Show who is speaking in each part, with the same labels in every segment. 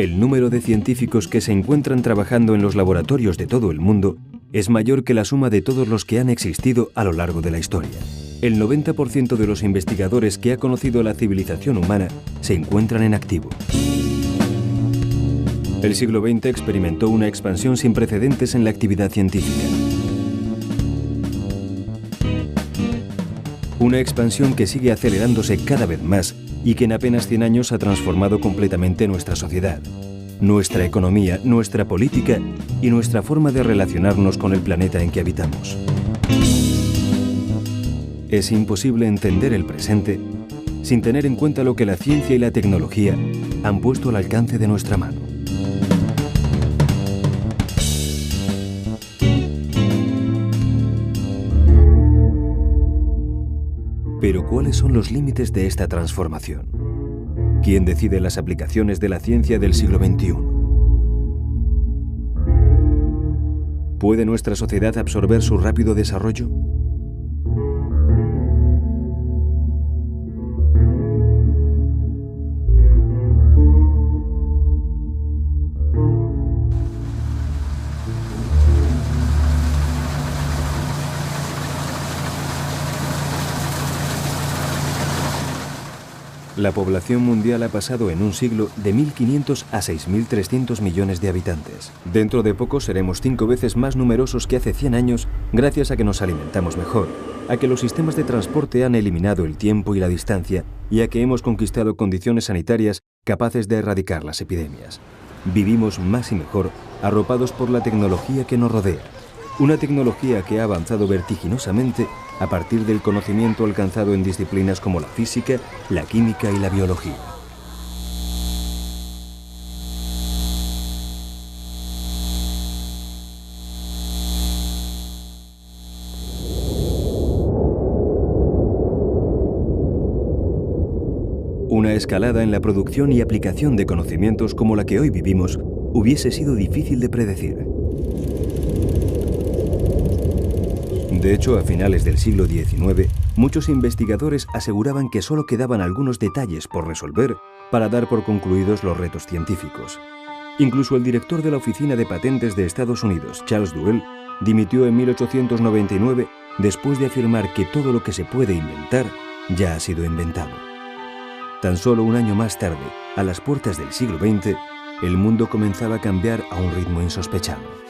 Speaker 1: El número de científicos que se encuentran trabajando en los laboratorios de todo el mundo es mayor que la suma de todos los que han existido a lo largo de la historia. El 90% de los investigadores que ha conocido la civilización humana se encuentran en activo. El siglo XX experimentó una expansión sin precedentes en la actividad científica. Una expansión que sigue acelerándose cada vez más y que en apenas 100 años ha transformado completamente nuestra sociedad, nuestra economía, nuestra política y nuestra forma de relacionarnos con el planeta en que habitamos. Es imposible entender el presente sin tener en cuenta lo que la ciencia y la tecnología han puesto al alcance de nuestra mano. Pero ¿cuáles son los límites de esta transformación? ¿Quién decide las aplicaciones de la ciencia del siglo XXI? ¿Puede nuestra sociedad absorber su rápido desarrollo? La población mundial ha pasado en un siglo de 1.500 a 6.300 millones de habitantes. Dentro de poco seremos 5 veces más numerosos que hace 100 años gracias a que nos alimentamos mejor, a que los sistemas de transporte han eliminado el tiempo y la distancia y a que hemos conquistado condiciones sanitarias capaces de erradicar las epidemias. Vivimos más y mejor, arropados por la tecnología que nos rodea. Una tecnología que ha avanzado vertiginosamente a partir del conocimiento alcanzado en disciplinas como la física, la química y la biología. Una escalada en la producción y aplicación de conocimientos como la que hoy vivimos hubiese sido difícil de predecir. De hecho, a finales del siglo XIX, muchos investigadores aseguraban que solo quedaban algunos detalles por resolver para dar por concluidos los retos científicos. Incluso el director de la Oficina de Patentes de Estados Unidos, Charles Duell, dimitió en 1899 después de afirmar que todo lo que se puede inventar ya ha sido inventado. Tan solo un año más tarde, a las puertas del siglo XX, el mundo comenzaba a cambiar a un ritmo insospechado.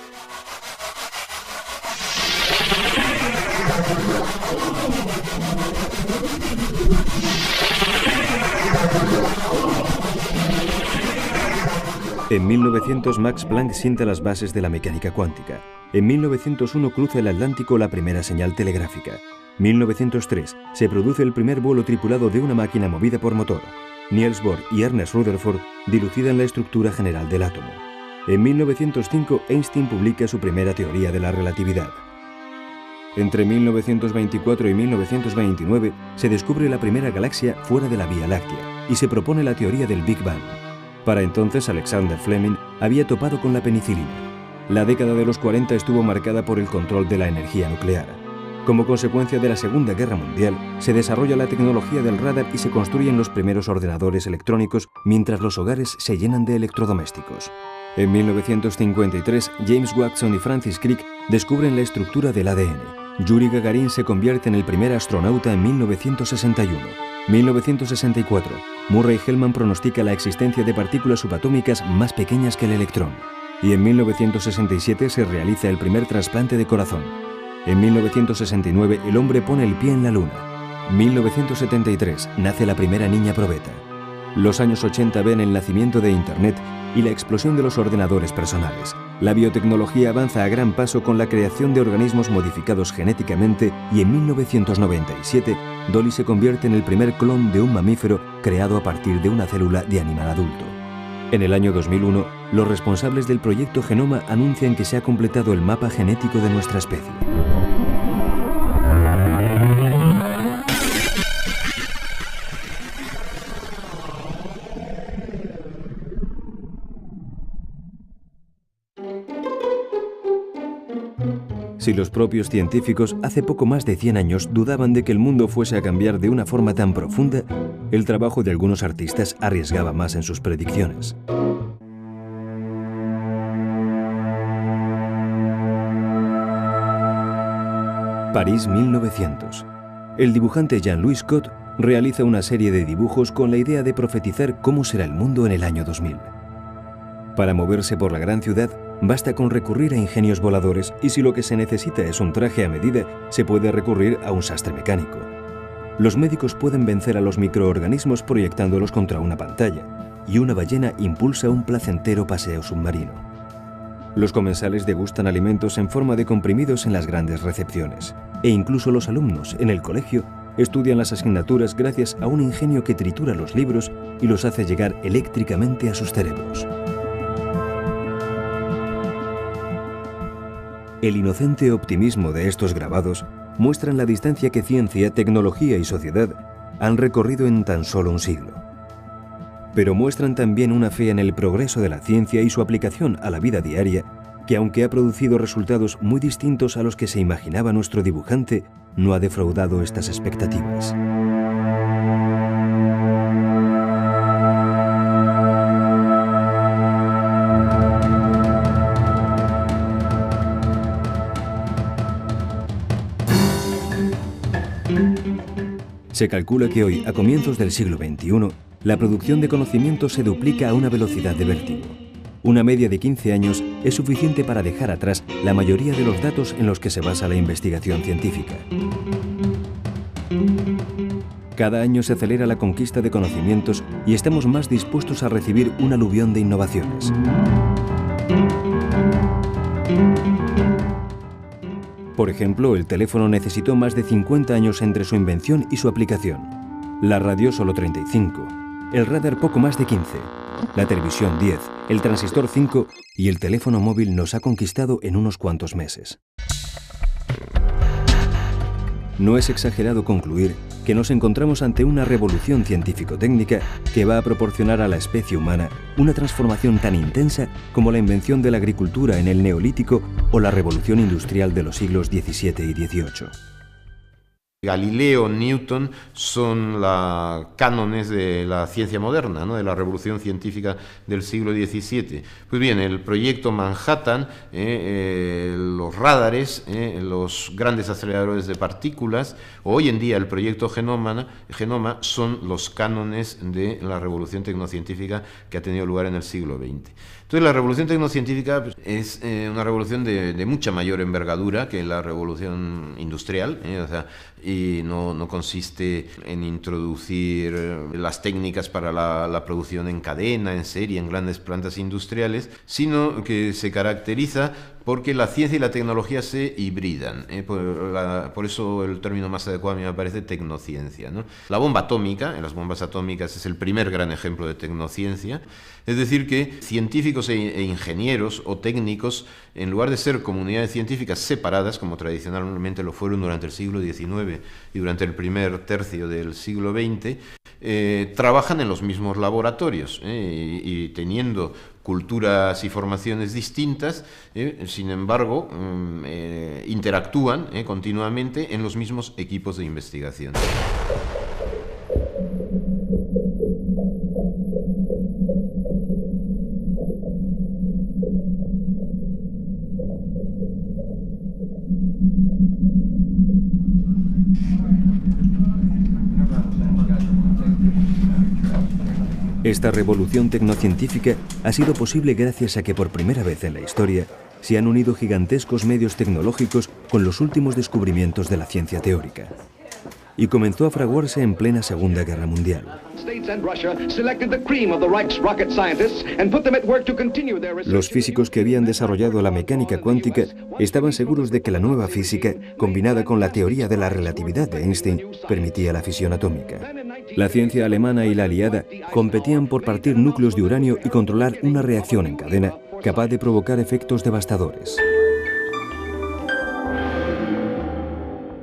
Speaker 1: En 1900 Max Planck sienta las bases de la mecánica cuántica. En 1901 cruza el Atlántico la primera señal telegráfica. 1903 se produce el primer vuelo tripulado de una máquina movida por motor. Niels Bohr y Ernest Rutherford dilucidan la estructura general del átomo. En 1905 Einstein publica su primera teoría de la relatividad. Entre 1924 y 1929 se descubre la primera galaxia fuera de la Vía Láctea y se propone la teoría del Big Bang. Para entonces Alexander Fleming había topado con la penicilina. La década de los 40 estuvo marcada por el control de la energía nuclear. Como consecuencia de la Segunda Guerra Mundial, se desarrolla la tecnología del radar y se construyen los primeros ordenadores electrónicos mientras los hogares se llenan de electrodomésticos. En 1953, James Watson y Francis Crick descubren la estructura del ADN. Yuri Gagarin se convierte en el primer astronauta en 1961. 1964, Murray Hellman pronostica la existencia de partículas subatómicas más pequeñas que el electrón. Y en 1967 se realiza el primer trasplante de corazón. En 1969 el hombre pone el pie en la luna. 1973 nace la primera niña probeta. Los años 80 ven el nacimiento de Internet y la explosión de los ordenadores personales. La biotecnología avanza a gran paso con la creación de organismos modificados genéticamente y en 1997 Dolly se convierte en el primer clon de un mamífero creado a partir de una célula de animal adulto. En el año 2001, los responsables del proyecto Genoma anuncian que se ha completado el mapa genético de nuestra especie. Si los propios científicos hace poco más de 100 años dudaban de que el mundo fuese a cambiar de una forma tan profunda, el trabajo de algunos artistas arriesgaba más en sus predicciones. París 1900. El dibujante Jean-Louis Cot realiza una serie de dibujos con la idea de profetizar cómo será el mundo en el año 2000. Para moverse por la gran ciudad, basta con recurrir a ingenios voladores y si lo que se necesita es un traje a medida, se puede recurrir a un sastre mecánico. Los médicos pueden vencer a los microorganismos proyectándolos contra una pantalla y una ballena impulsa un placentero paseo submarino. Los comensales degustan alimentos en forma de comprimidos en las grandes recepciones e incluso los alumnos en el colegio estudian las asignaturas gracias a un ingenio que tritura los libros y los hace llegar eléctricamente a sus cerebros. El inocente optimismo de estos grabados muestran la distancia que ciencia, tecnología y sociedad han recorrido en tan solo un siglo. Pero muestran también una fe en el progreso de la ciencia y su aplicación a la vida diaria, que aunque ha producido resultados muy distintos a los que se imaginaba nuestro dibujante, no ha defraudado estas expectativas. Se calcula que hoy, a comienzos del siglo XXI, la producción de conocimiento se duplica a una velocidad de vértigo. Una media de 15 años es suficiente para dejar atrás la mayoría de los datos en los que se basa la investigación científica. Cada año se acelera la conquista de conocimientos y estamos más dispuestos a recibir un aluvión de innovaciones. Por ejemplo, el teléfono necesitó más de 50 años entre su invención y su aplicación. La radio solo 35, el radar poco más de 15, la televisión 10, el transistor 5 y el teléfono móvil nos ha conquistado en unos cuantos meses. No es exagerado concluir que nos encontramos ante una revolución científico-técnica que va a proporcionar a la especie humana una transformación tan intensa como la invención de la agricultura en el Neolítico o la revolución industrial de los siglos XVII y XVIII.
Speaker 2: Galileo, Newton son cánones de la ciencia moderna, ¿no? De la revolución científica del siglo XVII. Pues bien, el proyecto Manhattan, los radares, los grandes aceleradores de partículas, o hoy en día el proyecto Genoma son los cánones de la revolución tecnocientífica que ha tenido lugar en el siglo XX. Entonces la revolución tecnocientífica es una revolución de mucha mayor envergadura que la revolución industrial, y no consiste en introducir las técnicas para la producción en cadena, en serie, en grandes plantas industriales, sino que se caracteriza porque la ciencia y la tecnología se hibridan. Por eso el término más adecuado a mí me parece tecnociencia, ¿no? La bomba atómica, en las bombas atómicas, es el primer gran ejemplo de tecnociencia. Es decir, que científicos e ingenieros o técnicos, en lugar de ser comunidades científicas separadas, como tradicionalmente lo fueron durante el siglo XIX y durante el primer tercio del siglo XX, trabajan en los mismos laboratorios y teniendo culturas y formaciones distintas, sin embargo, interactúan continuamente en los mismos equipos de investigación.
Speaker 1: Esta revolución tecnocientífica ha sido posible gracias a que por primera vez en la historia se han unido gigantescos medios tecnológicos con los últimos descubrimientos de la ciencia teórica. y comenzó a fraguarse en plena Segunda Guerra Mundial. Los físicos que habían desarrollado la mecánica cuántica estaban seguros de que la nueva física, combinada con la teoría de la relatividad de Einstein, permitía la fisión atómica. La ciencia alemana y la aliada competían por partir núcleos de uranio y controlar una reacción en cadena capaz de provocar efectos devastadores.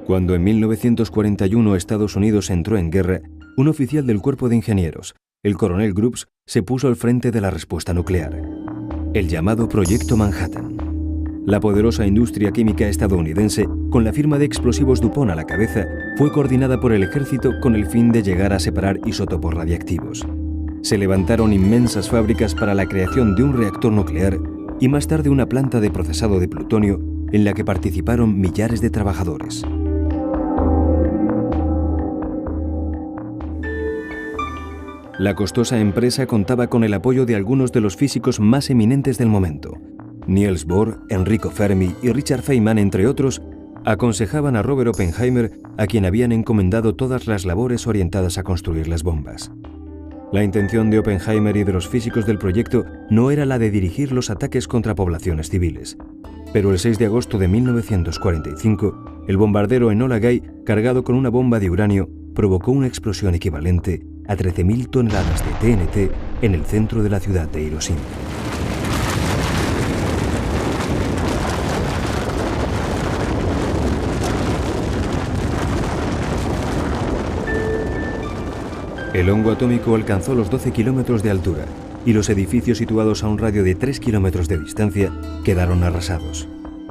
Speaker 1: Cuando en 1941 Estados Unidos entró en guerra, un oficial del Cuerpo de Ingenieros, el coronel Grubbs, se puso al frente de la respuesta nuclear, el llamado Proyecto Manhattan. La poderosa industria química estadounidense, con la firma de explosivos DuPont a la cabeza, fue coordinada por el ejército con el fin de llegar a separar isótopos radiactivos. Se levantaron inmensas fábricas para la creación de un reactor nuclear y más tarde una planta de procesado de plutonio en la que participaron millares de trabajadores. La costosa empresa contaba con el apoyo de algunos de los físicos más eminentes del momento. Niels Bohr, Enrico Fermi y Richard Feynman, entre otros, aconsejaban a Robert Oppenheimer, a quien habían encomendado todas las labores orientadas a construir las bombas. La intención de Oppenheimer y de los físicos del proyecto no era la de dirigir los ataques contra poblaciones civiles. Pero el 6 de agosto de 1945, el bombardero Enola Gay, cargado con una bomba de uranio, provocó una explosión equivalente a 13.000 toneladas de TNT en el centro de la ciudad de Hiroshima. El hongo atómico alcanzó los 12 kilómetros de altura y los edificios situados a un radio de 3 kilómetros de distancia quedaron arrasados.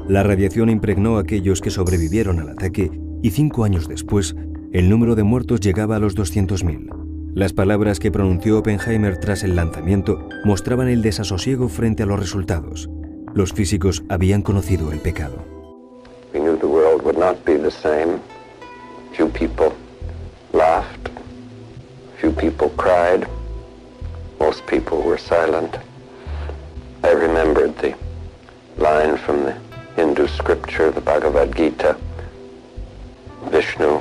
Speaker 1: La radiación impregnó a aquellos que sobrevivieron al ataque y 5 años después, el número de muertos llegaba a los 200.000. Las palabras que pronunció Oppenheimer tras el lanzamiento mostraban el desasosiego frente a los resultados. Los físicos habían conocido el pecado.
Speaker 3: We knew the world would not be the same. Few people laughed. Few people cried. Most people were silent. I remembered the line from the Hindu scripture, the Bhagavad Gita. Vishnu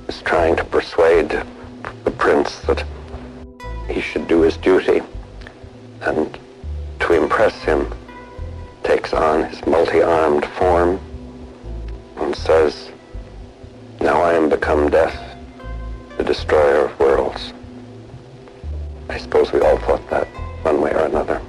Speaker 3: is trying to persuade the prince that he should do his duty, and to impress him takes on his multi-armed form and says, "Now I am become death, the destroyer of worlds." I suppose we all thought that one way or another.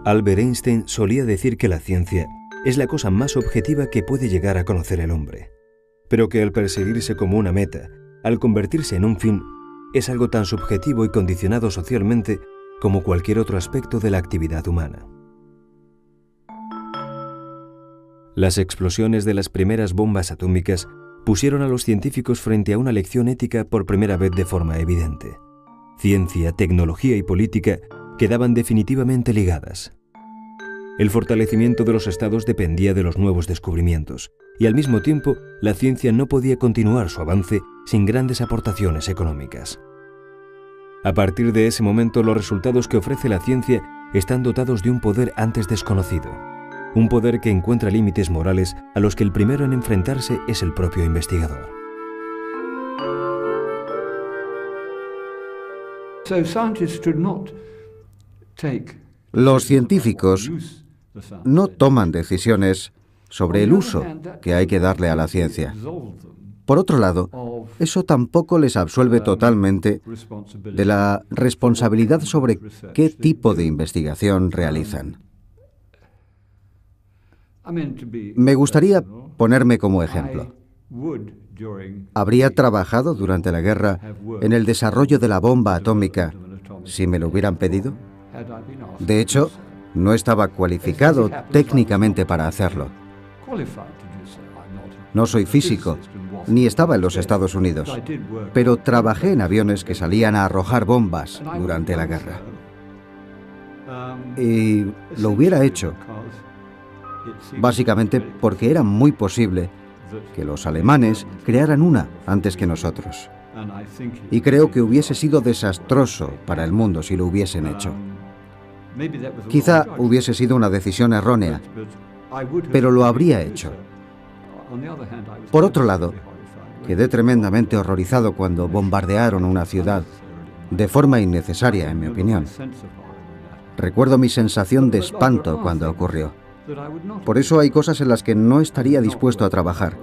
Speaker 1: Albert Einstein solía decir que la ciencia es la cosa más objetiva que puede llegar a conocer el hombre, pero que al perseguirse como una meta, al convertirse en un fin, es algo tan subjetivo y condicionado socialmente como cualquier otro aspecto de la actividad humana. Las explosiones de las primeras bombas atómicas pusieron a los científicos frente a una lección ética por primera vez de forma evidente. Ciencia, tecnología y política quedaban definitivamente ligadas. El fortalecimiento de los estados dependía de los nuevos descubrimientos, y al mismo tiempo la ciencia no podía continuar su avance sin grandes aportaciones económicas. A partir de ese momento, los resultados que ofrece la ciencia están dotados de un poder antes desconocido, un poder que encuentra límites morales a los que el primero en enfrentarse es el propio investigador.
Speaker 4: Los científicos no toman decisiones sobre el uso que hay que darle a la ciencia. Por otro lado, eso tampoco les absuelve totalmente de la responsabilidad sobre qué tipo de investigación realizan. Me gustaría ponerme como ejemplo. Habría trabajado durante la guerra en el desarrollo de la bomba atómica si me lo hubieran pedido. De hecho, no estaba cualificado técnicamente para hacerlo. No soy físico, ni estaba en los Estados Unidos, pero trabajé en aviones que salían a arrojar bombas durante la guerra. Y lo hubiera hecho, básicamente porque era muy posible que los alemanes crearan una antes que nosotros. Y creo que hubiese sido desastroso para el mundo si lo hubiesen hecho. Quizá hubiese sido una decisión errónea, pero lo habría hecho. Por otro lado, quedé tremendamente horrorizado cuando bombardearon una ciudad, de forma innecesaria, en mi opinión. Recuerdo mi sensación de espanto cuando ocurrió. Por eso hay cosas en las que no estaría dispuesto a trabajar.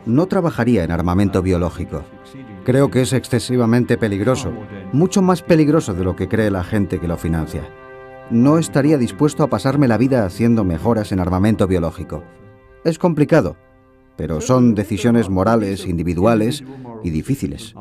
Speaker 4: No trabajaría en armamento biológico. Creo que es excesivamente peligroso, mucho más peligroso de lo que cree la gente que lo financia. No estaría dispuesto a pasarme la vida haciendo mejoras en armamento biológico. Es complicado, pero son decisiones morales, individuales y difíciles.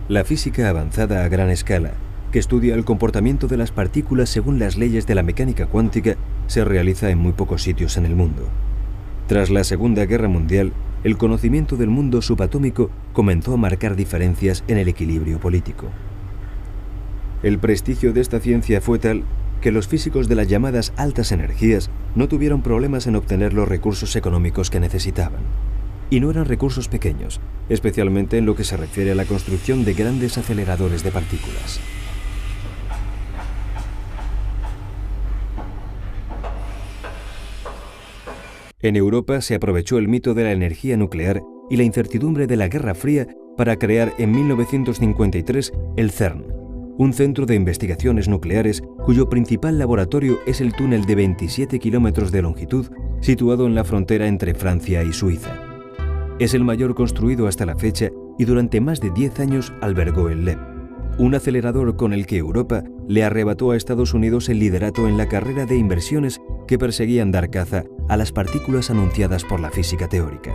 Speaker 1: La física avanzada a gran escala, que estudia el comportamiento de las partículas según las leyes de la mecánica cuántica, se realiza en muy pocos sitios en el mundo. Tras la Segunda Guerra Mundial, el conocimiento del mundo subatómico comenzó a marcar diferencias en el equilibrio político. El prestigio de esta ciencia fue tal que los físicos de las llamadas altas energías no tuvieron problemas en obtener los recursos económicos que necesitaban. Y no eran recursos pequeños, especialmente en lo que se refiere a la construcción de grandes aceleradores de partículas. En Europa se aprovechó el mito de la energía nuclear y la incertidumbre de la Guerra Fría para crear en 1953 el CERN, un centro de investigaciones nucleares cuyo principal laboratorio es el túnel de 27 kilómetros de longitud situado en la frontera entre Francia y Suiza. Es el mayor construido hasta la fecha y durante más de 10 años albergó el LEP, un acelerador con el que Europa le arrebató a Estados Unidos el liderato en la carrera de inversiones que perseguían dar caza a las partículas anunciadas por la física teórica.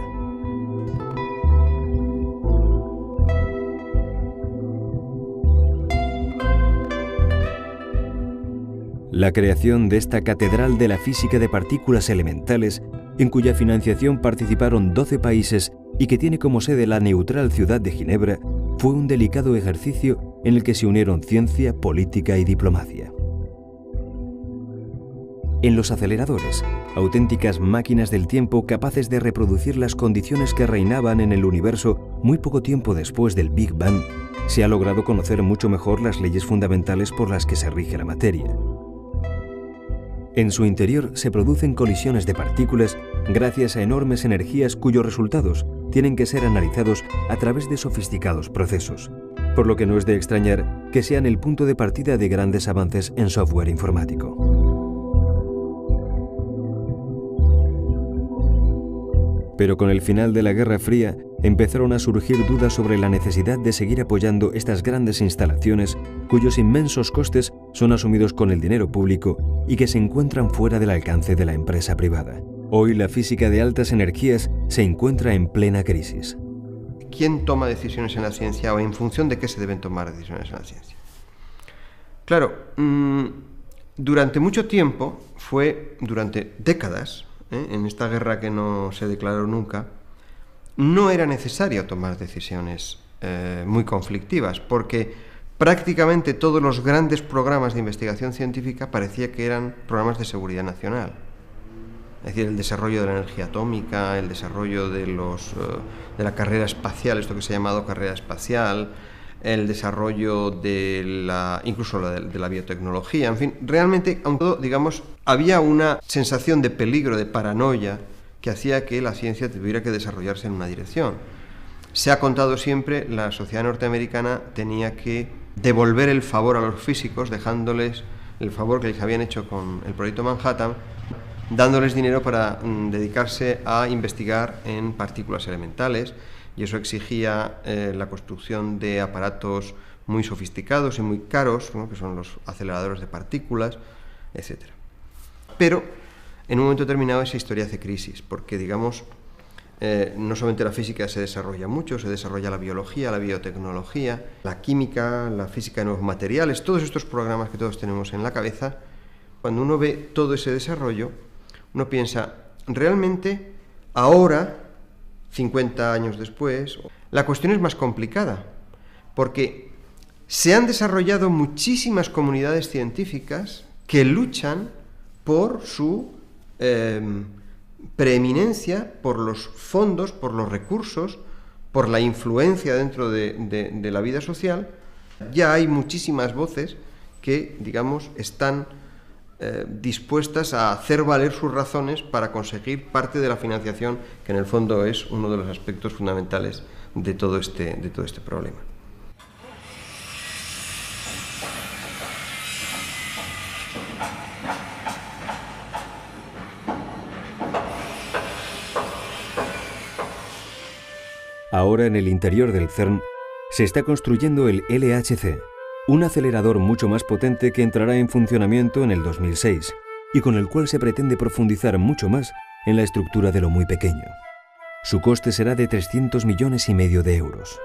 Speaker 1: La creación de esta catedral de la física de partículas elementales, en cuya financiación participaron 12 países y que tiene como sede la neutral ciudad de Ginebra, fue un delicado ejercicio en el que se unieron ciencia, política y diplomacia. En los aceleradores, auténticas máquinas del tiempo capaces de reproducir las condiciones que reinaban en el universo muy poco tiempo después del Big Bang, se ha logrado conocer mucho mejor las leyes fundamentales por las que se rige la materia. En su interior se producen colisiones de partículas gracias a enormes energías cuyos resultados tienen que ser analizados a través de sofisticados procesos, por lo que no es de extrañar que sean el punto de partida de grandes avances en software informático. Pero con el final de la Guerra Fría empezaron a surgir dudas sobre la necesidad de seguir apoyando estas grandes instalaciones cuyos inmensos costes son asumidos con el dinero público y que se encuentran fuera del alcance de la empresa privada. Hoy la física de altas energías se encuentra en plena crisis.
Speaker 5: ¿Quién toma decisiones en la ciencia o en función de qué se deben tomar decisiones en la ciencia? Claro, durante mucho tiempo, durante décadas, en esta guerra que no se declaró nunca, no era necesario tomar decisiones muy conflictivas, porque prácticamente todos los grandes programas de investigación científica parecía que eran programas de seguridad nacional. Es decir, el desarrollo de la energía atómica, el desarrollo de la carrera espacial, esto que se ha llamado carrera espacial, el desarrollo incluso de la biotecnología, en fin, realmente, aunque digamos, había una sensación de peligro, de paranoia, que hacía que la ciencia tuviera que desarrollarse en una dirección. Se ha contado siempre, la sociedad norteamericana tenía que devolver el favor a los físicos, dejándoles el favor que les habían hecho con el proyecto Manhattan, dándoles dinero para dedicarse a investigar en partículas elementales, y eso exigía la construcción de aparatos muy sofisticados y muy caros, ¿no?, que son los aceleradores de partículas, etc. Pero en un momento determinado esa historia hace crisis, porque digamos, no solamente la física se desarrolla mucho, se desarrolla la biología, la biotecnología, la química, la física de nuevos materiales, todos estos programas que todos tenemos en la cabeza. Cuando uno ve todo ese desarrollo, uno piensa, realmente ahora, 50 años después, la cuestión es más complicada, porque se han desarrollado muchísimas comunidades científicas que luchan por su preeminencia, por los fondos, por los recursos, por la influencia dentro de la vida social. Ya hay muchísimas voces que, digamos, están dispuestas a hacer valer sus razones para conseguir parte de la financiación, que en el fondo es uno de los aspectos fundamentales de todo este problema.
Speaker 1: Ahora en el interior del CERN se está construyendo el LHC, un acelerador mucho más potente que entrará en funcionamiento en el 2006 y con el cual se pretende profundizar mucho más en la estructura de lo muy pequeño. Su coste será de 300,5 millones de euros.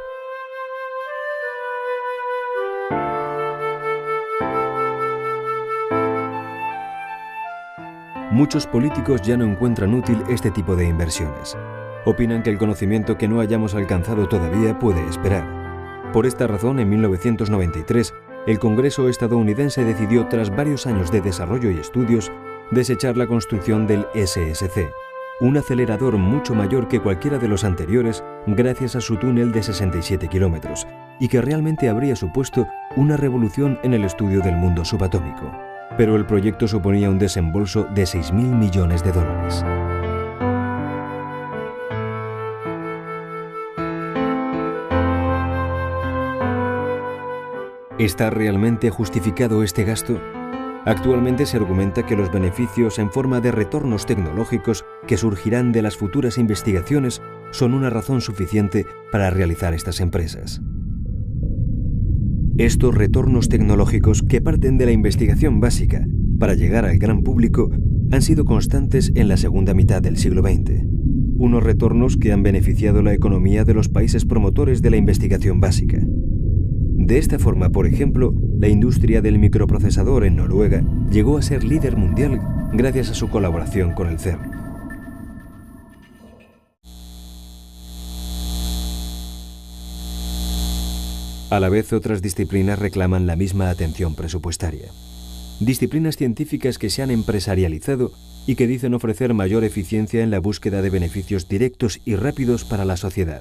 Speaker 1: Muchos políticos ya no encuentran útil este tipo de inversiones. Opinan que el conocimiento que no hayamos alcanzado todavía puede esperar. Por esta razón, en 1993, el Congreso estadounidense decidió, tras varios años de desarrollo y estudios, desechar la construcción del SSC, un acelerador mucho mayor que cualquiera de los anteriores gracias a su túnel de 67 kilómetros, y que realmente habría supuesto una revolución en el estudio del mundo subatómico. Pero el proyecto suponía un desembolso de 6.000 millones de dólares. ¿Está realmente justificado este gasto? Actualmente se argumenta que los beneficios en forma de retornos tecnológicos que surgirán de las futuras investigaciones son una razón suficiente para realizar estas empresas. Estos retornos tecnológicos, que parten de la investigación básica para llegar al gran público, han sido constantes en la segunda mitad del siglo XX. Unos retornos que han beneficiado la economía de los países promotores de la investigación básica. De esta forma, por ejemplo, la industria del microprocesador en Noruega llegó a ser líder mundial gracias a su colaboración con el CERN. A la vez, otras disciplinas reclaman la misma atención presupuestaria. Disciplinas científicas que se han empresarializado y que dicen ofrecer mayor eficiencia en la búsqueda de beneficios directos y rápidos para la sociedad.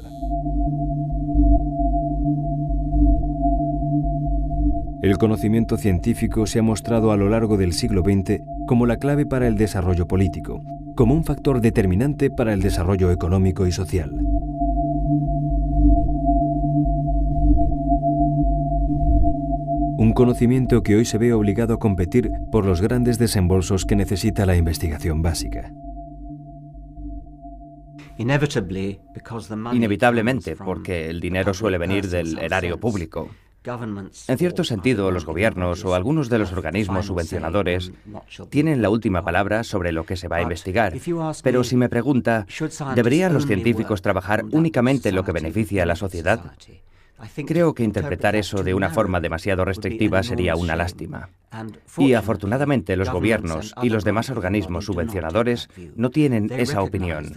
Speaker 1: El conocimiento científico se ha mostrado a lo largo del siglo XX como la clave para el desarrollo político, como un factor determinante para el desarrollo económico y social. Un conocimiento que hoy se ve obligado a competir por los grandes desembolsos que necesita la investigación básica.
Speaker 6: Inevitablemente, porque el dinero suele venir del erario público. En cierto sentido, los gobiernos o algunos de los organismos subvencionadores tienen la última palabra sobre lo que se va a investigar. Pero si me pregunta, ¿deberían los científicos trabajar únicamente en lo que beneficia a la sociedad? Creo que interpretar eso de una forma demasiado restrictiva sería una lástima. Y afortunadamente los gobiernos y los demás organismos subvencionadores no tienen esa opinión.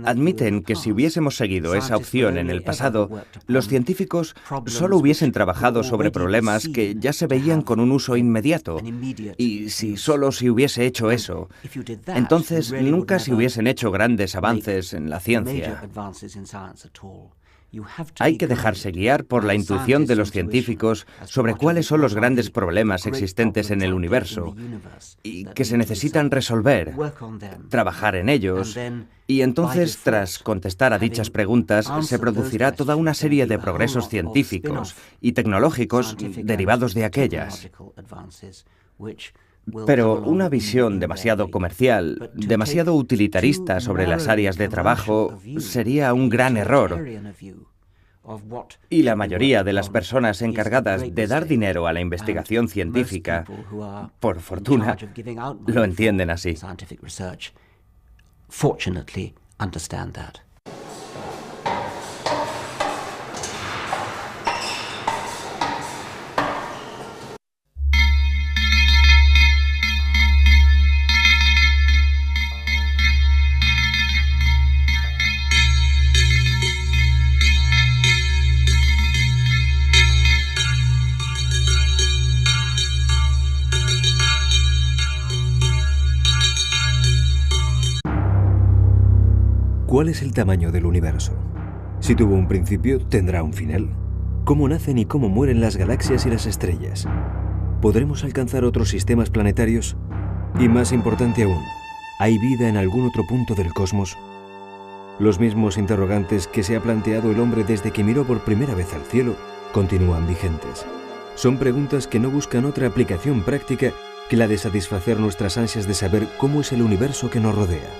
Speaker 6: Admiten que si hubiésemos seguido esa opción en el pasado, los científicos solo hubiesen trabajado sobre problemas que ya se veían con un uso inmediato. Y si solo se hubiese hecho eso, entonces nunca se hubiesen hecho grandes avances en la ciencia. Hay que dejarse guiar por la intuición de los científicos sobre cuáles son los grandes problemas existentes en el universo y que se necesitan resolver, trabajar en ellos, y entonces, tras contestar a dichas preguntas, se producirá toda una serie de progresos científicos y tecnológicos derivados de aquellas. Pero una visión demasiado comercial, demasiado utilitarista sobre las áreas de trabajo sería un gran error. Y la mayoría de las personas encargadas de dar dinero a la investigación científica, por fortuna, lo entienden así.
Speaker 1: ¿Cuál es el tamaño del universo? Si tuvo un principio, ¿tendrá un final? ¿Cómo nacen y cómo mueren las galaxias y las estrellas? ¿Podremos alcanzar otros sistemas planetarios? Y más importante aún, ¿hay vida en algún otro punto del cosmos? Los mismos interrogantes que se ha planteado el hombre desde que miró por primera vez al cielo continúan vigentes. Son preguntas que no buscan otra aplicación práctica que la de satisfacer nuestras ansias de saber cómo es el universo que nos rodea.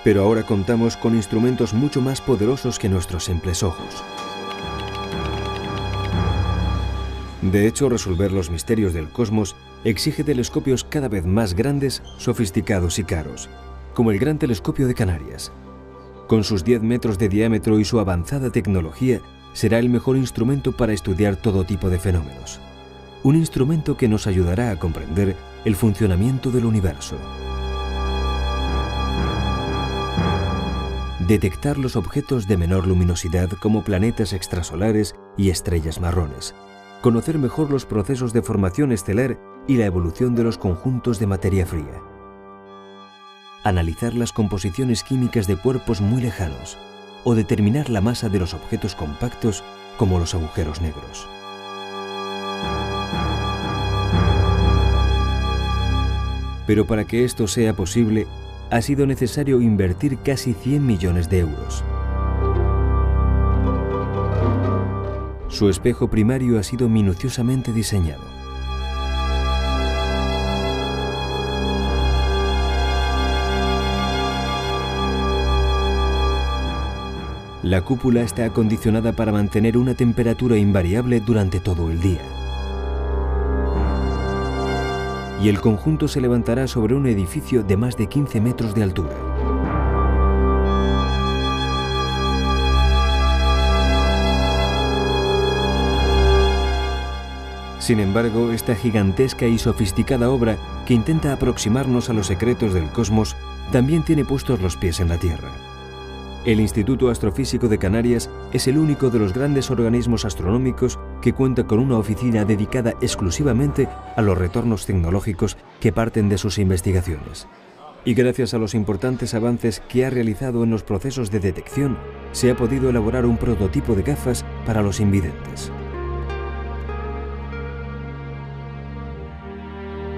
Speaker 1: Pero ahora contamos con instrumentos mucho más poderosos que nuestros simples ojos. De hecho, resolver los misterios del cosmos exige telescopios cada vez más grandes, sofisticados y caros, como el Gran Telescopio de Canarias. Con sus 10 metros de diámetro y su avanzada tecnología, será el mejor instrumento para estudiar todo tipo de fenómenos. Un instrumento que nos ayudará a comprender el funcionamiento del universo. Detectar los objetos de menor luminosidad como planetas extrasolares y estrellas marrones. Conocer mejor los procesos de formación estelar y la evolución de los conjuntos de materia fría. Analizar las composiciones químicas de cuerpos muy lejanos o determinar la masa de los objetos compactos como los agujeros negros. Pero para que esto sea posible, ha sido necesario invertir casi 100 millones de euros. Su espejo primario ha sido minuciosamente diseñado. La cúpula está acondicionada para mantener una temperatura invariable durante todo el día. Y el conjunto se levantará sobre un edificio de más de 15 metros de altura. Sin embargo, esta gigantesca y sofisticada obra, que intenta aproximarnos a los secretos del cosmos, también tiene puestos los pies en la Tierra. El Instituto Astrofísico de Canarias es el único de los grandes organismos astronómicos que cuenta con una oficina dedicada exclusivamente a los retornos tecnológicos que parten de sus investigaciones. Y gracias a los importantes avances que ha realizado en los procesos de detección, se ha podido elaborar un prototipo de gafas para los invidentes.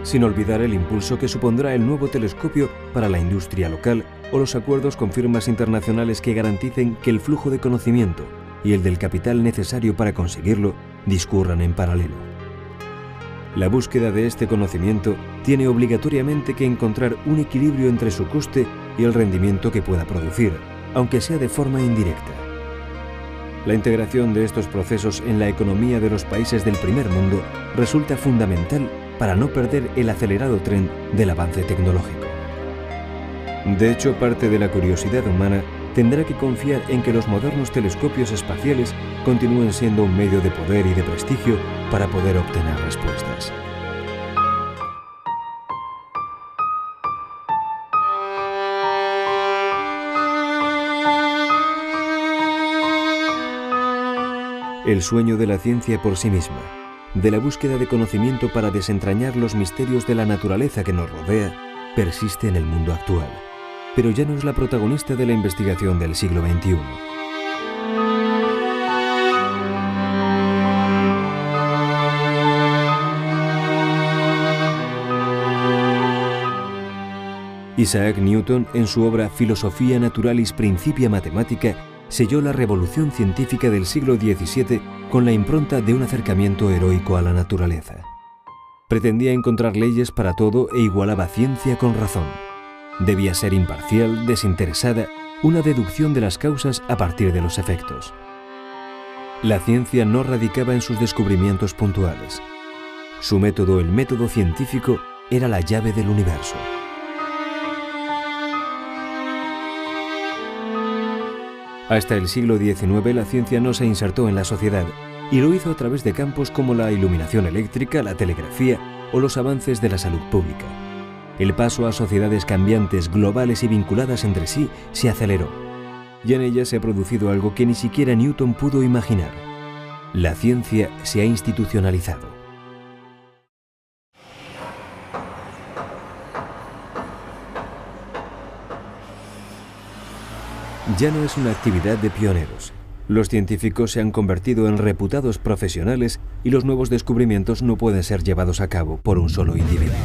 Speaker 1: Sin olvidar el impulso que supondrá el nuevo telescopio para la industria local o los acuerdos con firmas internacionales que garanticen que el flujo de conocimiento y el del capital necesario para conseguirlo discurran en paralelo. La búsqueda de este conocimiento tiene obligatoriamente que encontrar un equilibrio entre su coste y el rendimiento que pueda producir, aunque sea de forma indirecta. La integración de estos procesos en la economía de los países del primer mundo resulta fundamental para no perder el acelerado tren del avance tecnológico. De hecho, parte de la curiosidad humana tendrá que confiar en que los modernos telescopios espaciales continúen siendo un medio de poder y de prestigio para poder obtener respuestas. El sueño de la ciencia por sí misma, de la búsqueda de conocimiento para desentrañar los misterios de la naturaleza que nos rodea, persiste en el mundo actual, pero ya no es la protagonista de la investigación del siglo XXI. Isaac Newton, en su obra Philosophia Naturalis Principia Mathematica, selló la revolución científica del siglo XVII con la impronta de un acercamiento heroico a la naturaleza. Pretendía encontrar leyes para todo e igualaba ciencia con razón. Debía ser imparcial, desinteresada, una deducción de las causas a partir de los efectos. La ciencia no radicaba en sus descubrimientos puntuales. Su método, el método científico, era la llave del universo. Hasta el siglo XIX la ciencia no se insertó en la sociedad y lo hizo a través de campos como la iluminación eléctrica, la telegrafía o los avances de la salud pública. El paso a sociedades cambiantes, globales y vinculadas entre sí se aceleró, y en ellas se ha producido algo que ni siquiera Newton pudo imaginar. La ciencia se ha institucionalizado. Ya no es una actividad de pioneros. Los científicos se han convertido en reputados profesionales y los nuevos descubrimientos no pueden ser llevados a cabo por un solo individuo.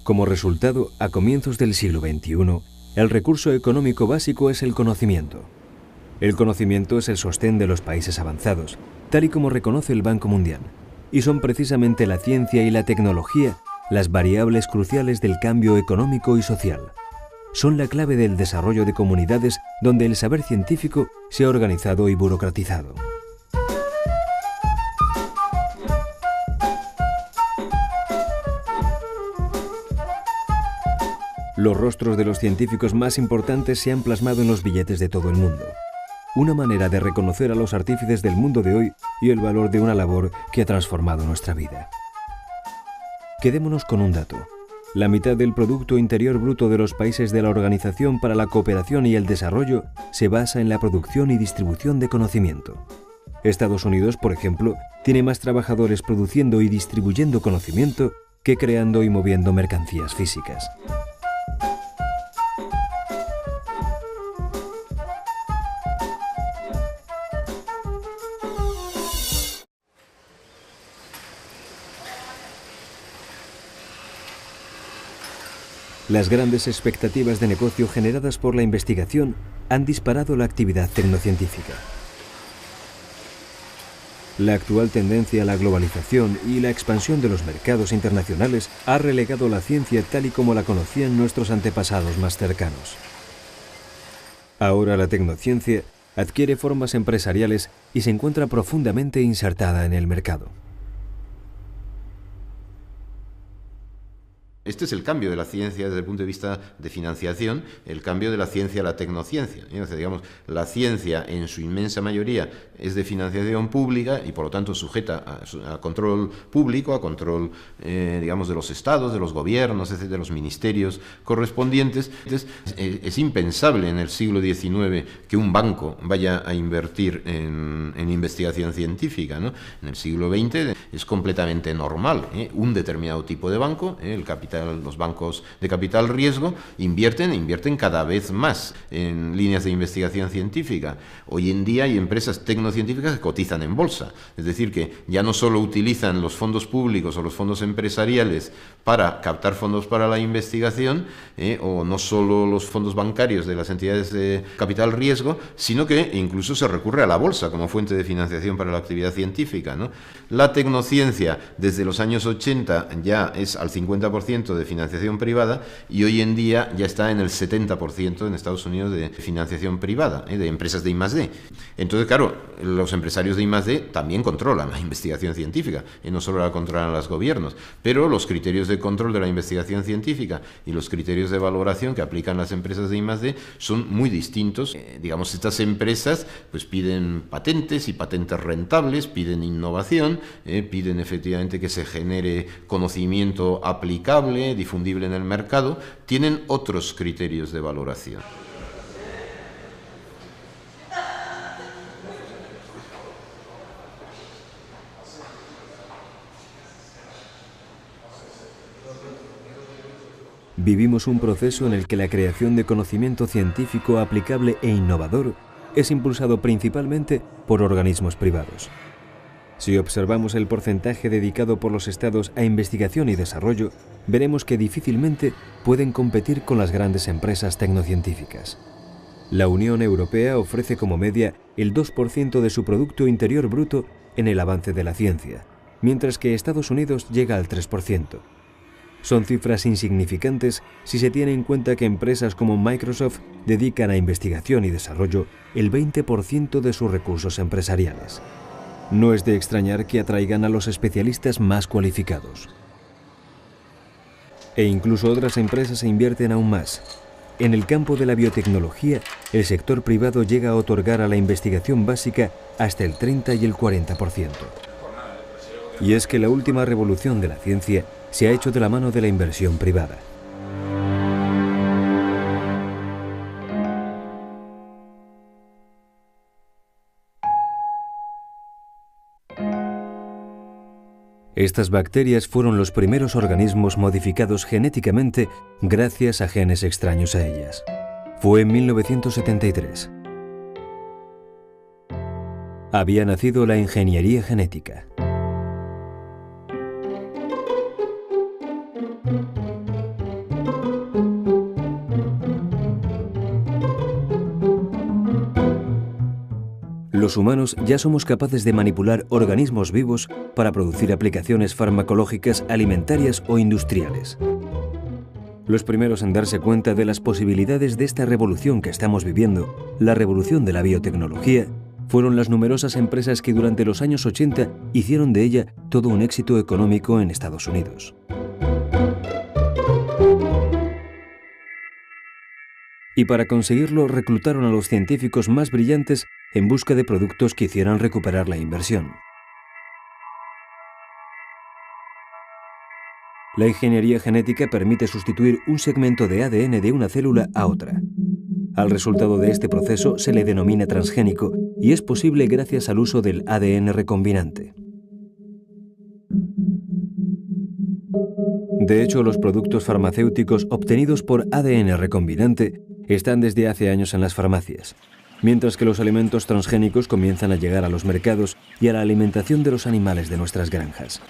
Speaker 1: Como resultado, a comienzos del siglo XXI, el recurso económico básico es el conocimiento. El conocimiento es el sostén de los países avanzados, tal y como reconoce el Banco Mundial, y son precisamente la ciencia y la tecnología las variables cruciales del cambio económico y social. Son la clave del desarrollo de comunidades donde el saber científico se ha organizado y burocratizado. Los rostros de los científicos más importantes se han plasmado en los billetes de todo el mundo. Una manera de reconocer a los artífices del mundo de hoy y el valor de una labor que ha transformado nuestra vida. Quedémonos con un dato. La mitad del Producto Interior Bruto de los países de la Organización para la Cooperación y el Desarrollo se basa en la producción y distribución de conocimiento. Estados Unidos, por ejemplo, tiene más trabajadores produciendo y distribuyendo conocimiento que creando y moviendo mercancías físicas. Las grandes expectativas de negocio generadas por la investigación han disparado la actividad tecnocientífica. La actual tendencia a la globalización y la expansión de los mercados internacionales ha relegado la ciencia tal y como la conocían nuestros antepasados más cercanos. Ahora la tecnociencia adquiere formas empresariales y se encuentra profundamente insertada en el mercado.
Speaker 2: Este es el cambio de la ciencia desde el punto de vista de financiación, el cambio de la ciencia a la tecnociencia. Entonces, digamos, la ciencia en su inmensa mayoría es de financiación pública y por lo tanto sujeta a control público, a control, digamos, de los estados, de los gobiernos, de los ministerios correspondientes. Entonces, es impensable en el siglo XIX que un banco vaya a invertir en investigación científica, ¿no? En el siglo XX es completamente normal, un determinado tipo de banco, los bancos de capital riesgo invierten cada vez más en líneas de investigación científica. Hoy en día hay empresas tecnocientíficas que cotizan en bolsa, es decir, que ya no solo utilizan los fondos públicos o los fondos empresariales para captar fondos para la investigación, o no solo los fondos bancarios de las entidades de capital riesgo, sino que incluso se recurre a la bolsa como fuente de financiación para la actividad científica, ¿no? La tecnociencia desde los años 80 ya es al 50% de financiación privada y hoy en día ya está en el 70% en Estados Unidos de financiación privada, de empresas de I+D. Entonces, claro, los empresarios de I+D también controlan la investigación científica y no solo la controlan los gobiernos, pero los criterios de control de la investigación científica y los criterios de valoración que aplican las empresas de I+D son muy distintos. Digamos, estas empresas pues piden patentes y patentes rentables, piden innovación, piden efectivamente que se genere conocimiento aplicable, difundible en el mercado, tienen otros criterios de valoración.
Speaker 1: Vivimos un proceso en el que la creación de conocimiento científico aplicable e innovador es impulsado principalmente por organismos privados. Si observamos el porcentaje dedicado por los estados a investigación y desarrollo, veremos que difícilmente pueden competir con las grandes empresas tecnocientíficas. La Unión Europea ofrece como media el 2% de su Producto Interior Bruto en el avance de la ciencia, mientras que Estados Unidos llega al 3%. Son cifras insignificantes si se tiene en cuenta que empresas como Microsoft dedican a investigación y desarrollo el 20% de sus recursos empresariales. No es de extrañar que atraigan a los especialistas más cualificados. E incluso otras empresas invierten aún más. En el campo de la biotecnología, el sector privado llega a otorgar a la investigación básica hasta el 30 y el 40%. Y es que la última revolución de la ciencia se ha hecho de la mano de la inversión privada. Estas bacterias fueron los primeros organismos modificados genéticamente gracias a genes extraños a ellas. Fue en 1973. Había nacido la ingeniería genética. Los humanos ya somos capaces de manipular organismos vivos para producir aplicaciones farmacológicas, alimentarias o industriales. Los primeros en darse cuenta de las posibilidades de esta revolución que estamos viviendo, la revolución de la biotecnología, fueron las numerosas empresas que durante los años 80 hicieron de ella todo un éxito económico en Estados Unidos. Y para conseguirlo reclutaron a los científicos más brillantes en busca de productos que hicieran recuperar la inversión. La ingeniería genética permite sustituir un segmento de ADN de una célula a otra. Al resultado de este proceso se le denomina transgénico y es posible gracias al uso del ADN recombinante. De hecho, los productos farmacéuticos obtenidos por ADN recombinante están desde hace años en las farmacias, mientras que los alimentos transgénicos comienzan a llegar a los mercados y a la alimentación de los animales de nuestras granjas.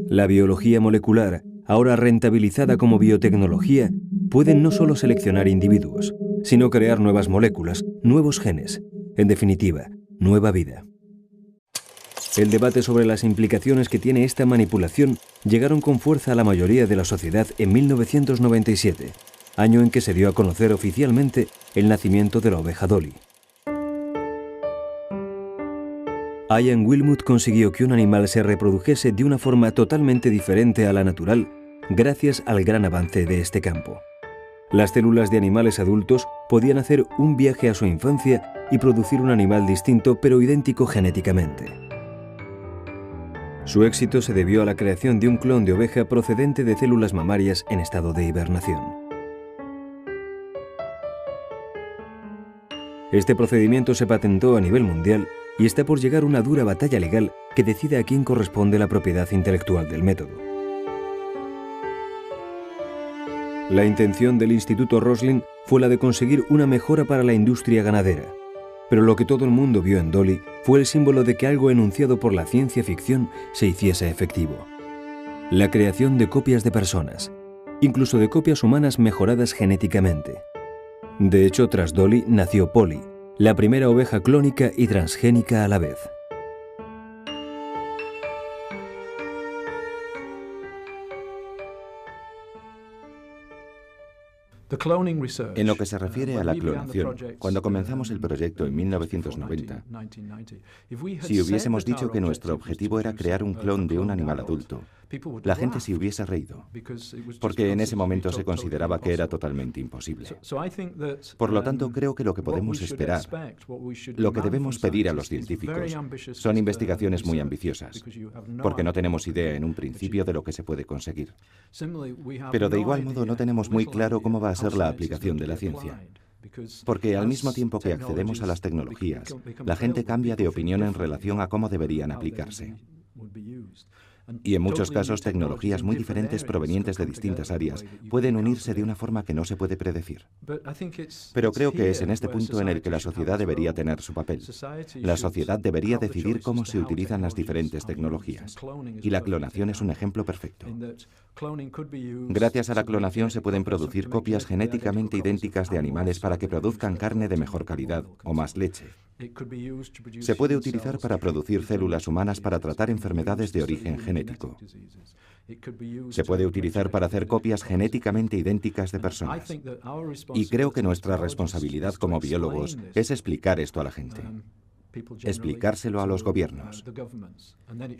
Speaker 1: La biología molecular, ahora rentabilizada como biotecnología, puede no solo seleccionar individuos, sino crear nuevas moléculas, nuevos genes, en definitiva, nueva vida. El debate sobre las implicaciones que tiene esta manipulación llegaron con fuerza a la mayoría de la sociedad en 1997, año en que se dio a conocer oficialmente el nacimiento de la oveja Dolly. Ian Wilmut consiguió que un animal se reprodujese de una forma totalmente diferente a la natural gracias al gran avance de este campo. Las células de animales adultos podían hacer un viaje a su infancia y producir un animal distinto pero idéntico genéticamente. Su éxito se debió a la creación de un clon de oveja procedente de células mamarias en estado de hibernación. Este procedimiento se patentó a nivel mundial y está por llegar una dura batalla legal que decida a quién corresponde la propiedad intelectual del método. La intención del Instituto Roslin fue la de conseguir una mejora para la industria ganadera, pero lo que todo el mundo vio en Dolly fue el símbolo de que algo enunciado por la ciencia ficción se hiciese efectivo. La creación de copias de personas, incluso de copias humanas mejoradas genéticamente. De hecho, tras Dolly nació Polly, la primera oveja clónica y transgénica a la vez.
Speaker 7: En lo que se refiere a la clonación, cuando comenzamos el proyecto en 1990, si hubiésemos dicho que nuestro objetivo era crear un clon de un animal adulto, la gente se hubiese reído, porque en ese momento se consideraba que era totalmente imposible. Por lo tanto, creo que lo que podemos esperar, lo que debemos pedir a los científicos, son investigaciones muy ambiciosas, porque no tenemos idea en un principio de lo que se puede conseguir. Pero de igual modo no tenemos muy claro cómo va a ser la aplicación de la ciencia. Porque al mismo tiempo que accedemos a las tecnologías, la gente cambia de opinión en relación a cómo deberían aplicarse. Y en muchos casos, tecnologías muy diferentes provenientes de distintas áreas pueden unirse de una forma que no se puede predecir. Pero creo que es en este punto en el que la sociedad debería tener su papel. La sociedad debería decidir cómo se utilizan las diferentes tecnologías. Y la clonación es un ejemplo perfecto. Gracias a la clonación se pueden producir copias genéticamente idénticas de animales para que produzcan carne de mejor calidad o más leche. Se puede utilizar para producir células humanas para tratar enfermedades de origen genético. Se puede utilizar para hacer copias genéticamente idénticas de personas. Y creo que nuestra responsabilidad como biólogos es explicar esto a la gente. Explicárselo a los gobiernos.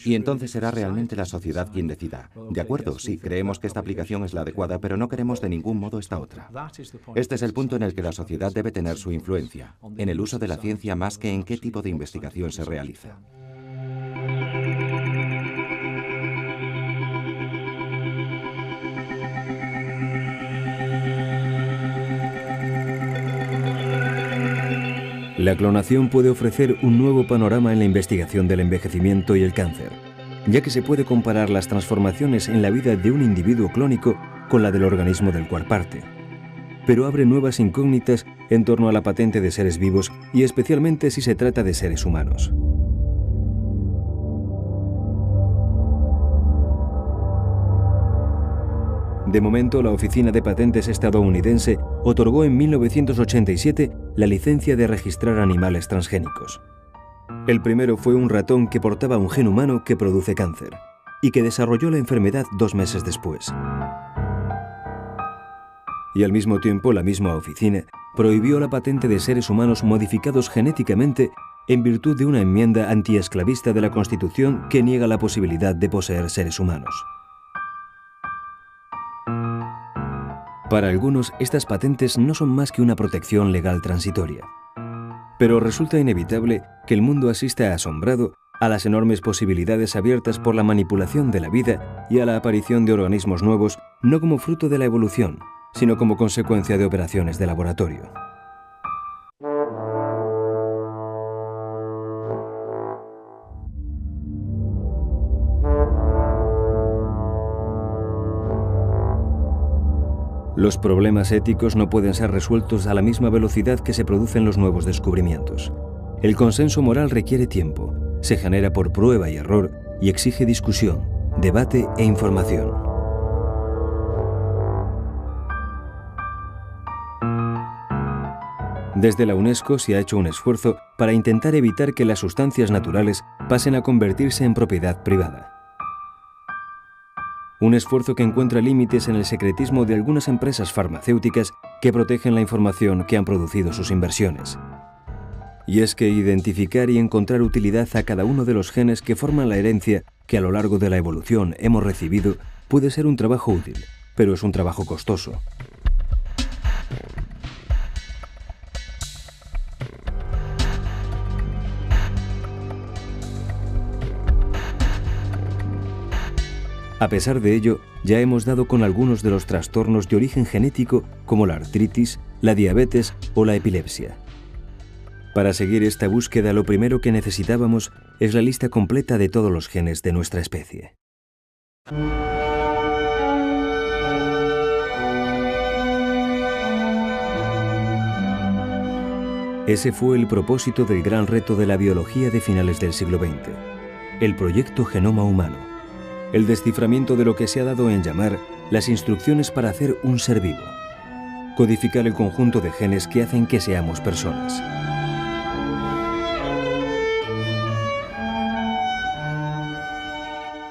Speaker 7: Y entonces será realmente la sociedad quien decida. De acuerdo, sí, creemos que esta aplicación es la adecuada, pero no queremos de ningún modo esta otra. Este es el punto en el que la sociedad debe tener su influencia, en el uso de la ciencia más que en qué tipo de investigación se realiza.
Speaker 1: La clonación puede ofrecer un nuevo panorama en la investigación del envejecimiento y el cáncer, ya que se puede comparar las transformaciones en la vida de un individuo clónico con la del organismo del cual parte. Pero abre nuevas incógnitas en torno a la patente de seres vivos y especialmente si se trata de seres humanos. De momento, la Oficina de Patentes estadounidense otorgó en 1987 la licencia de registrar animales transgénicos. El primero fue un ratón que portaba un gen humano que produce cáncer y que desarrolló la enfermedad 2 meses después. Y al mismo tiempo, la misma oficina prohibió la patente de seres humanos modificados genéticamente en virtud de una enmienda antiesclavista de la Constitución que niega la posibilidad de poseer seres humanos. Para algunos, estas patentes no son más que una protección legal transitoria. Pero resulta inevitable que el mundo asista asombrado a las enormes posibilidades abiertas por la manipulación de la vida y a la aparición de organismos nuevos, no como fruto de la evolución, sino como consecuencia de operaciones de laboratorio. Los problemas éticos no pueden ser resueltos a la misma velocidad que se producen los nuevos descubrimientos. El consenso moral requiere tiempo, se genera por prueba y error y exige discusión, debate e información. Desde la UNESCO se ha hecho un esfuerzo para intentar evitar que las sustancias naturales pasen a convertirse en propiedad privada. Un esfuerzo que encuentra límites en el secretismo de algunas empresas farmacéuticas que protegen la información que han producido sus inversiones. Y es que identificar y encontrar utilidad a cada uno de los genes que forman la herencia que a lo largo de la evolución hemos recibido puede ser un trabajo útil, pero es un trabajo costoso. A pesar de ello, ya hemos dado con algunos de los trastornos de origen genético como la artritis, la diabetes o la epilepsia. Para seguir esta búsqueda, lo primero que necesitábamos es la lista completa de todos los genes de nuestra especie. Ese fue el propósito del gran reto de la biología de finales del siglo XX, el proyecto Genoma Humano. El desciframiento de lo que se ha dado en llamar las instrucciones para hacer un ser vivo. Codificar el conjunto de genes que hacen que seamos personas.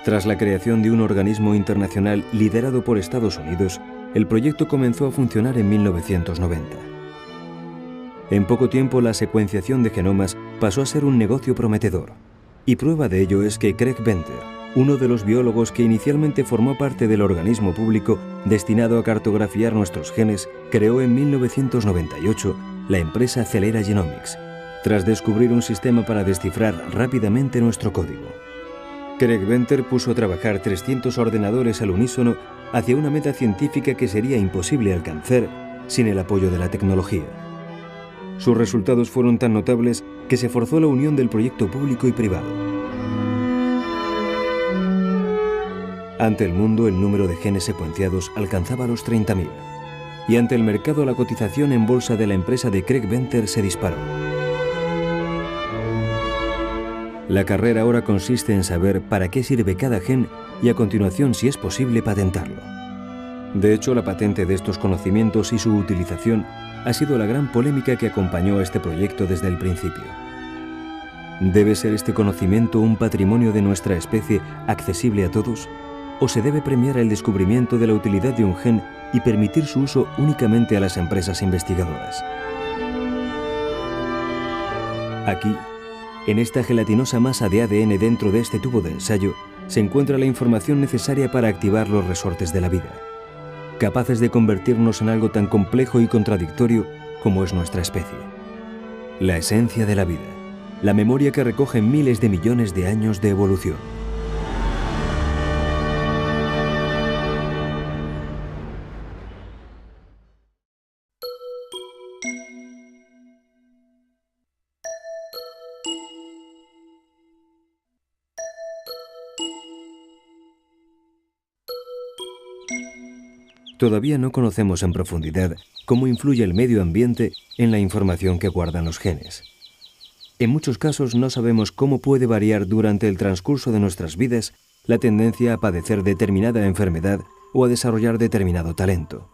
Speaker 1: Tras la creación de un organismo internacional liderado por Estados Unidos, el proyecto comenzó a funcionar en 1990. En poco tiempo, la secuenciación de genomas pasó a ser un negocio prometedor. Y prueba de ello es que Craig Venter, uno de los biólogos que inicialmente formó parte del organismo público destinado a cartografiar nuestros genes, creó en 1998 la empresa Celera Genomics, tras descubrir un sistema para descifrar rápidamente nuestro código. Craig Venter puso a trabajar 300 ordenadores al unísono hacia una meta científica que sería imposible alcanzar sin el apoyo de la tecnología. Sus resultados fueron tan notables que se forzó la unión del proyecto público y privado. Ante el mundo, el número de genes secuenciados alcanzaba los 30.000. Y ante el mercado, la cotización en bolsa de la empresa de Craig Venter se disparó. La carrera ahora consiste en saber para qué sirve cada gen y a continuación, si es posible, patentarlo. De hecho, la patente de estos conocimientos y su utilización ha sido la gran polémica que acompañó a este proyecto desde el principio. ¿Debe ser este conocimiento un patrimonio de nuestra especie accesible a todos? ¿O se debe premiar el descubrimiento de la utilidad de un gen y permitir su uso únicamente a las empresas investigadoras? Aquí, en esta gelatinosa masa de ADN dentro de este tubo de ensayo, se encuentra la información necesaria para activar los resortes de la vida, capaces de convertirnos en algo tan complejo y contradictorio como es nuestra especie. La esencia de la vida, la memoria que recoge miles de millones de años de evolución. Todavía no conocemos en profundidad cómo influye el medio ambiente en la información que guardan los genes. En muchos casos no sabemos cómo puede variar durante el transcurso de nuestras vidas la tendencia a padecer determinada enfermedad o a desarrollar determinado talento.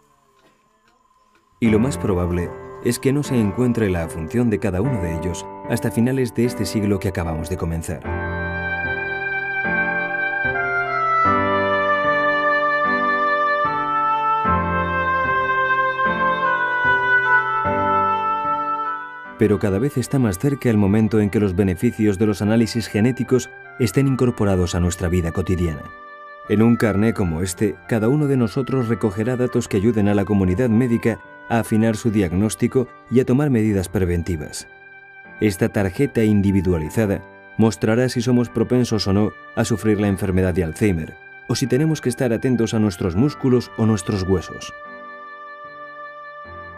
Speaker 1: Y lo más probable es que no se encuentre la función de cada uno de ellos hasta finales de este siglo que acabamos de comenzar. Pero cada vez está más cerca el momento en que los beneficios de los análisis genéticos estén incorporados a nuestra vida cotidiana. En un carné como este, cada uno de nosotros recogerá datos que ayuden a la comunidad médica a afinar su diagnóstico y a tomar medidas preventivas. Esta tarjeta individualizada mostrará si somos propensos o no a sufrir la enfermedad de Alzheimer, o si tenemos que estar atentos a nuestros músculos o nuestros huesos.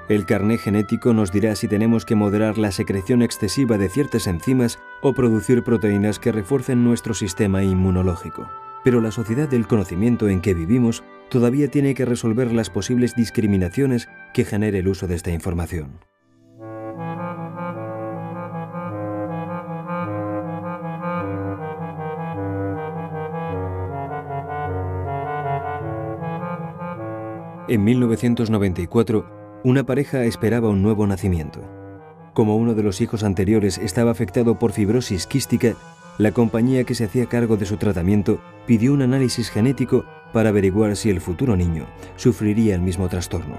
Speaker 1: El carné genético nos dirá si tenemos que moderar la secreción excesiva de ciertas enzimas o producir proteínas que refuercen nuestro sistema inmunológico. Pero la sociedad del conocimiento en que vivimos todavía tiene que resolver las posibles discriminaciones que genere el uso de esta información. En 1994, una pareja esperaba un nuevo nacimiento. Como uno de los hijos anteriores estaba afectado por fibrosis quística, la compañía que se hacía cargo de su tratamiento pidió un análisis genético para averiguar si el futuro niño sufriría el mismo trastorno.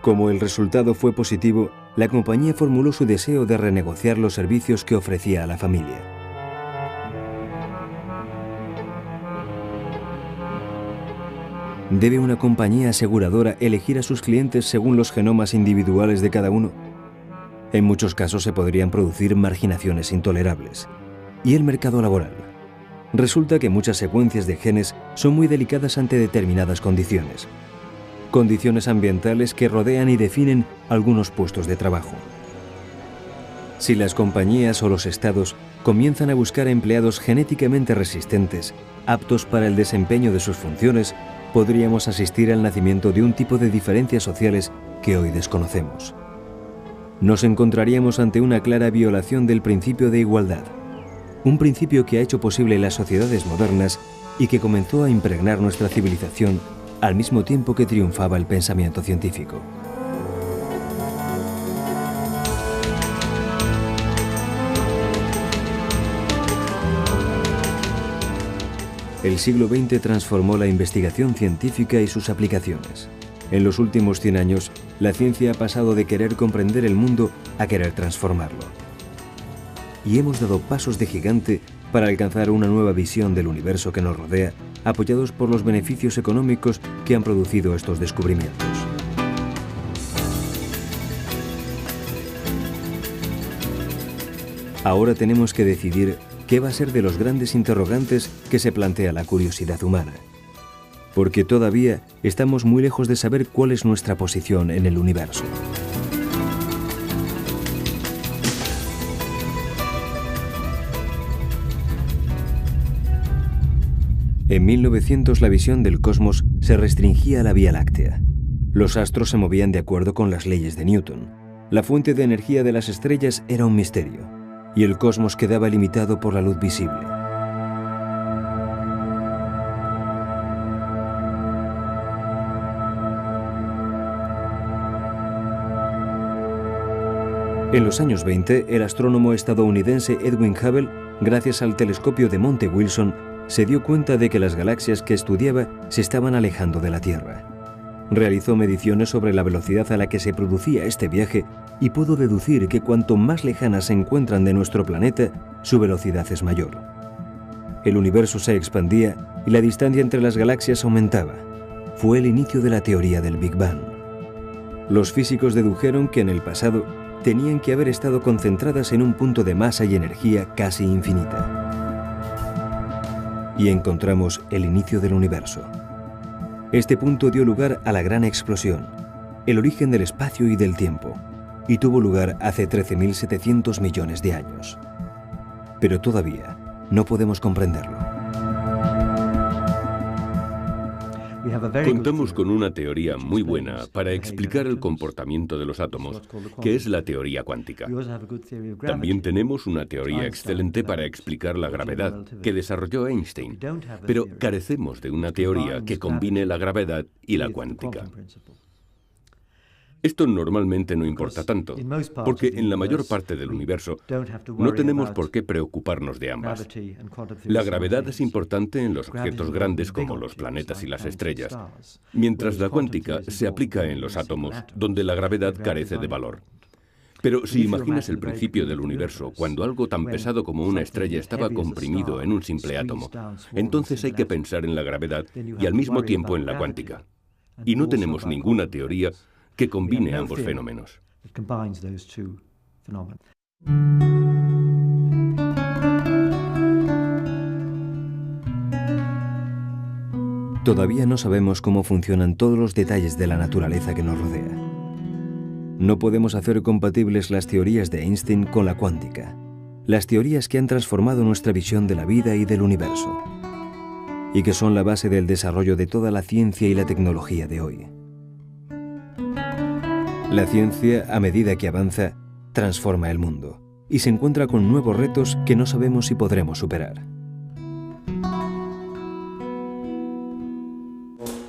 Speaker 1: Como el resultado fue positivo, la compañía formuló su deseo de renegociar los servicios que ofrecía a la familia. ¿Debe una compañía aseguradora elegir a sus clientes según los genomas individuales de cada uno? En muchos casos se podrían producir marginaciones intolerables. ¿Y el mercado laboral? Resulta que muchas secuencias de genes son muy delicadas ante determinadas condiciones. Condiciones ambientales que rodean y definen algunos puestos de trabajo. Si las compañías o los estados comienzan a buscar empleados genéticamente resistentes, aptos para el desempeño de sus funciones, podríamos asistir al nacimiento de un tipo de diferencias sociales que hoy desconocemos. Nos encontraríamos ante una clara violación del principio de igualdad, un principio que ha hecho posible las sociedades modernas y que comenzó a impregnar nuestra civilización al mismo tiempo que triunfaba el pensamiento científico. El siglo XX transformó la investigación científica y sus aplicaciones. En los últimos 100 años, la ciencia ha pasado de querer comprender el mundo a querer transformarlo. Y hemos dado pasos de gigante para alcanzar una nueva visión del universo que nos rodea, apoyados por los beneficios económicos que han producido estos descubrimientos. Ahora tenemos que decidir ¿qué va a ser de los grandes interrogantes que se plantea la curiosidad humana? Porque todavía estamos muy lejos de saber cuál es nuestra posición en el universo. En 1900 la visión del cosmos se restringía a la Vía Láctea. Los astros se movían de acuerdo con las leyes de Newton. La fuente de energía de las estrellas era un misterio, y el cosmos quedaba limitado por la luz visible. En los años 20, el astrónomo estadounidense Edwin Hubble, gracias al telescopio de Monte Wilson, se dio cuenta de que las galaxias que estudiaba se estaban alejando de la Tierra. Realizó mediciones sobre la velocidad a la que se producía este viaje y pudo deducir que cuanto más lejanas se encuentran de nuestro planeta, su velocidad es mayor. El universo se expandía y la distancia entre las galaxias aumentaba. Fue el inicio de la teoría del Big Bang. Los físicos dedujeron que en el pasado tenían que haber estado concentradas en un punto de masa y energía casi infinita. Y encontramos el inicio del universo. Este punto dio lugar a la gran explosión, el origen del espacio y del tiempo, y tuvo lugar hace 13.700 millones de años. Pero todavía no podemos comprenderlo.
Speaker 8: Contamos con una teoría muy buena para explicar el comportamiento de los átomos, que es la teoría cuántica. También tenemos una teoría excelente para explicar la gravedad, que desarrolló Einstein, pero carecemos de una teoría que combine la gravedad y la cuántica. Esto normalmente no importa tanto, porque en la mayor parte del universo no tenemos por qué preocuparnos de ambas. La gravedad es importante en los objetos grandes como los planetas y las estrellas, mientras la cuántica se aplica en los átomos, donde la gravedad carece de valor. Pero si imaginas el principio del universo, cuando algo tan pesado como una estrella estaba comprimido en un simple átomo, entonces hay que pensar en la gravedad y al mismo tiempo en la cuántica. Y no tenemos ninguna teoría que combine ambos fenómenos.
Speaker 1: Todavía no sabemos cómo funcionan todos los detalles de la naturaleza que nos rodea. No podemos hacer compatibles las teorías de Einstein con la cuántica, las teorías que han transformado nuestra visión de la vida y del universo, y que son la base del desarrollo de toda la ciencia y la tecnología de hoy. La ciencia, a medida que avanza, transforma el mundo y se encuentra con nuevos retos que no sabemos si podremos superar.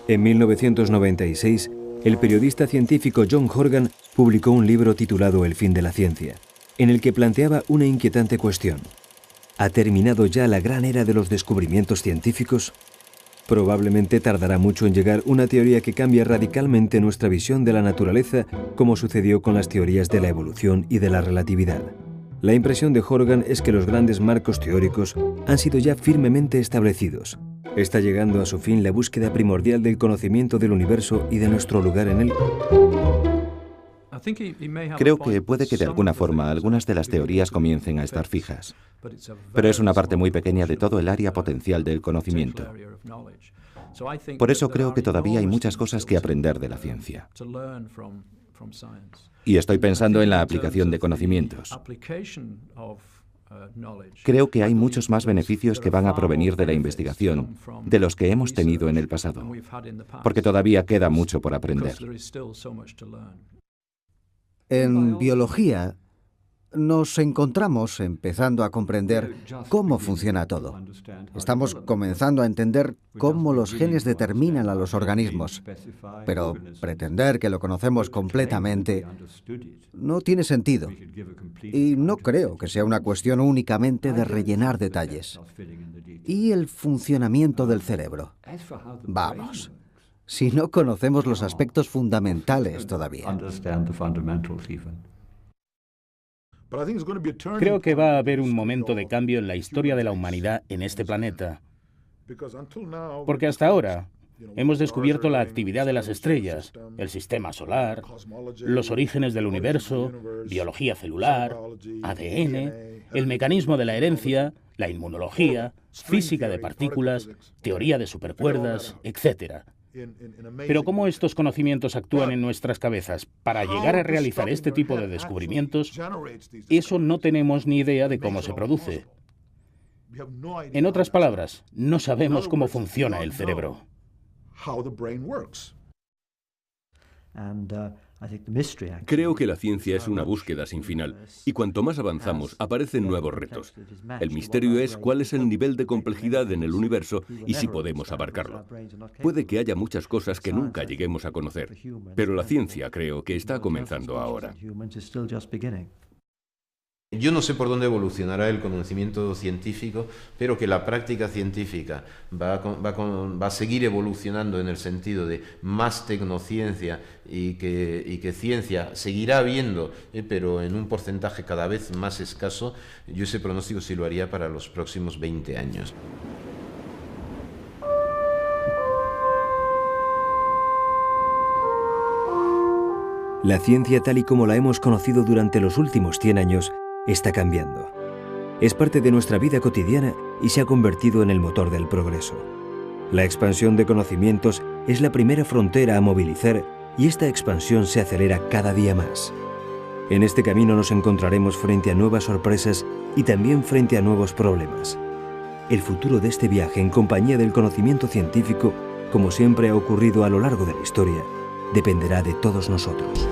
Speaker 1: En 1996, el periodista científico John Horgan publicó un libro titulado El fin de la ciencia, en el que planteaba una inquietante cuestión. ¿Ha terminado ya la gran era de los descubrimientos científicos? Probablemente tardará mucho en llegar una teoría que cambie radicalmente nuestra visión de la naturaleza, como sucedió con las teorías de la evolución y de la relatividad. La impresión de Horgan es que los grandes marcos teóricos han sido ya firmemente establecidos. ¿Está llegando a su fin la búsqueda primordial del conocimiento del universo y de nuestro lugar en él?
Speaker 7: Creo que puede que de alguna forma algunas de las teorías comiencen a estar fijas, pero es una parte muy pequeña de todo el área potencial del conocimiento. Por eso creo que todavía hay muchas cosas que aprender de la ciencia. Y estoy pensando en la aplicación de conocimientos. Creo que hay muchos más beneficios que van a provenir de la investigación de los que hemos tenido en el pasado, porque todavía queda mucho por aprender.
Speaker 4: En biología, nos encontramos empezando a comprender cómo funciona todo. Estamos comenzando a entender cómo los genes determinan a los organismos, pero pretender que lo conocemos completamente no tiene sentido. Y no creo que sea una cuestión únicamente de rellenar detalles. ¿Y el funcionamiento del cerebro? Vamos. Si no conocemos los aspectos fundamentales todavía.
Speaker 9: Creo que va a haber un momento de cambio en la historia de la humanidad en este planeta. Porque hasta ahora hemos descubierto la actividad de las estrellas, el sistema solar, los orígenes del universo, biología celular, ADN, el mecanismo de la herencia, la inmunología, física de partículas, teoría de supercuerdas, etc. Pero ¿cómo estos conocimientos actúan en nuestras cabezas? Para llegar a realizar este tipo de descubrimientos, eso no tenemos ni idea de cómo se produce. En otras palabras, no sabemos cómo funciona el cerebro.
Speaker 8: Creo que la ciencia es una búsqueda sin final, y cuanto más avanzamos, aparecen nuevos retos. El misterio es cuál es el nivel de complejidad en el universo y si podemos abarcarlo. Puede que haya muchas cosas que nunca lleguemos a conocer, pero la ciencia creo que está comenzando ahora.
Speaker 2: Yo no sé por dónde evolucionará el conocimiento científico, pero que la práctica científica va a seguir evolucionando en el sentido de más tecnociencia y que ciencia seguirá habiendo, pero en un porcentaje cada vez más escaso. Yo ese pronóstico sí lo haría para los próximos 20 años.
Speaker 1: La ciencia tal y como la hemos conocido durante los últimos 100 años está cambiando. Es parte de nuestra vida cotidiana y se ha convertido en el motor del progreso. La expansión de conocimientos es la primera frontera a movilizar y esta expansión se acelera cada día más. En este camino nos encontraremos frente a nuevas sorpresas y también frente a nuevos problemas. El futuro de este viaje en compañía del conocimiento científico, como siempre ha ocurrido a lo largo de la historia, dependerá de todos nosotros.